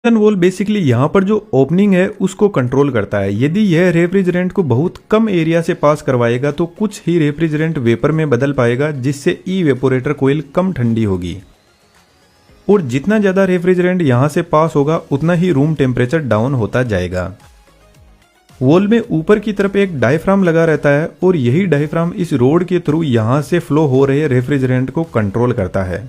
Wall basically यहाँ पर जो ओपनिंग है उसको कंट्रोल करता है। यदि यह रेफ्रिजरेंट को बहुत कम एरिया से पास करवाएगा तो कुछ ही रेफ्रिजरेंट वेपर में बदल पाएगा, जिससे इवेपोरेटर कोइल कम ठंडी होगी। और जितना ज़्यादा रेफ्रिजरेंट यहाँ से पास होगा उतना ही रूम टेम्परेचर डाउन होता जाएगा। वॉल में ऊपर की तरफ एक डायफ्राम लगा रहता है और यही डायफ्राम इस रोड के थ्रू यहाँ से फ्लो हो रहे रेफ्रिजरेंट को कंट्रोल करता है।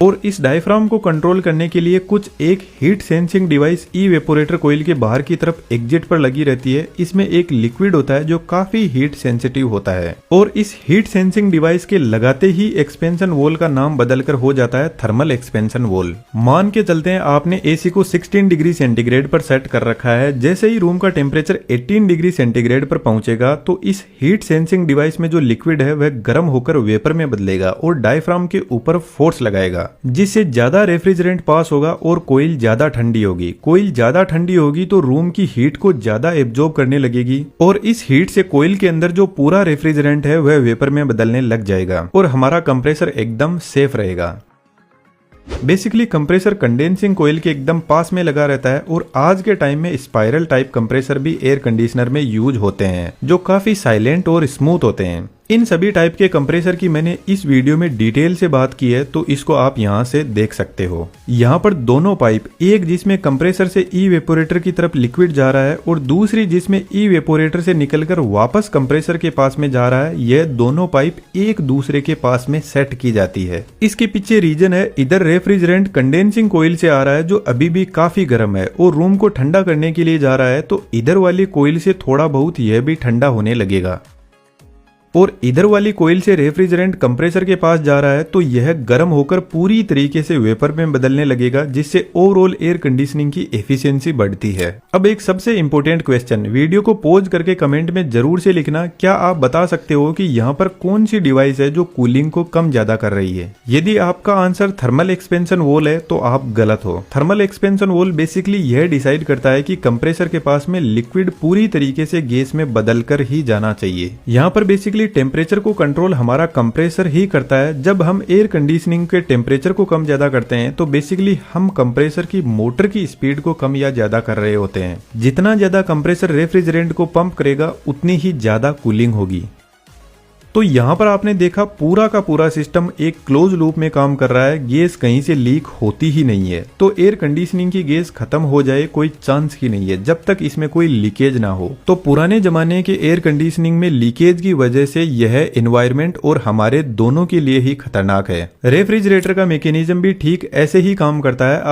और इस डायफ्राम को कंट्रोल करने के लिए कुछ एक heat sensing device evaporator coil के बाहर की तरफ एग्जिट पर लगी रहती है। इसमें एक लिक्विड होता है जो काफी हीट सेंसिटिव होता है और इस हीट सेंसिंग डिवाइस के लगाते ही एक्सपेंशन वॉल का नाम बदलकर हो जाता है थर्मल एक्सपेंशन वॉल। मान के चलते हैं आपने एसी को 16 डिग्री सेंटीग्रेड पर सेट कर रखा है। जैसे ही रूम का टेम्परेचर 18 डिग्री सेंटीग्रेड पर पहुंचेगा तो इस हीट सेंसिंग डिवाइस में जो लिक्विड है वह गर्म होकर वेपर में बदलेगा और डायफ्राम के ऊपर फोर्स लगाएगा, जिससे ज्यादा रेफ्रिजरेंट पास होगा और कोइल ज्यादा ठंडी होगी। कोइल ज्यादा ठंडी होगी तो रूम की हीट को ज्यादा एब्जॉर्ब करने लगेगी और इस हीट से कोइल के अंदर जो पूरा रेफ्रिजरेंट है वह वेपर में बदलने लग जाएगा और हमारा कंप्रेसर एकदम सेफ रहेगा। बेसिकली कंप्रेसर कंडेंसिंग कोइल के एकदम पास में लगा रहता है और आज के टाइम में स्पाइरल टाइप कंप्रेसर भी एयर कंडीशनर में यूज होते हैं जो काफी साइलेंट और स्मूथ होते हैं। इन सभी टाइप के कंप्रेसर की मैंने इस वीडियो में डिटेल से बात की है, तो इसको आप यहाँ से देख सकते हो। यहाँ पर दोनों पाइप, एक जिसमें कंप्रेसर से इवेपोरेटर की तरफ लिक्विड जा रहा है और दूसरी जिसमें इवेपोरेटर से निकलकर वापस कंप्रेसर के पास में जा रहा है, यह दोनों पाइप एक दूसरे के पास में सेट की जाती है। इसके पीछे रीजन है, इधर रेफ्रिजरेंट कंडेंसिंग कोइल से आ रहा है जो अभी भी काफी गर्म है और रूम को ठंडा करने के लिए जा रहा है, तो इधर वाली कोइल से थोड़ा बहुत यह भी ठंडा होने लगेगा। और इधर वाली कोइल से रेफ्रिजरेंट कंप्रेसर के पास जा रहा है तो यह गर्म होकर पूरी तरीके से वेपर में बदलने लगेगा, जिससे ओवरऑल एयर कंडीशनिंग की एफिशिएंसी बढ़ती है। अब एक सबसे इंपॉर्टेंट क्वेश्चन, वीडियो को पॉज करके कमेंट में जरूर से लिखना, क्या आप बता सकते हो कि यहाँ पर कौन सी डिवाइस है जो कूलिंग को कम ज्यादा कर रही है? यदि आपका आंसर थर्मल एक्सपेंशन वॉल है तो आप गलत हो। थर्मल एक्सपेंशन वॉल बेसिकली यह डिसाइड करता है कि कंप्रेसर के पास में लिक्विड पूरी तरीके से गैस में बदल कर ही जाना चाहिए। यहाँ पर बेसिकली टेम्परेचर को कंट्रोल हमारा कंप्रेसर ही करता है। जब हम एयर कंडीशनिंग के टेम्परेचर को कम ज्यादा करते हैं तो बेसिकली हम कंप्रेसर की मोटर की स्पीड को कम या ज्यादा कर रहे होते हैं। जितना ज्यादा कंप्रेसर रेफ्रिजरेंट को पंप करेगा उतनी ही ज्यादा कूलिंग होगी। तो यहाँ पर आपने देखा पूरा का पूरा सिस्टम एक क्लोज लूप में काम कर रहा है, गैस कहीं से लीक होती ही नहीं है। तो एयर कंडीशनिंग की गैस खत्म हो जाए कोई चांस ही नहीं है जब तक इसमें कोई लीकेज ना हो। तो पुराने जमाने के एयर कंडीशनिंग में लीकेज की वजह से यह एनवायरमेंट और हमारे दोनों के लिए ही खतरनाक है। रेफ्रिजरेटर का मैकेनिज्म भी ठीक ऐसे ही काम करता है।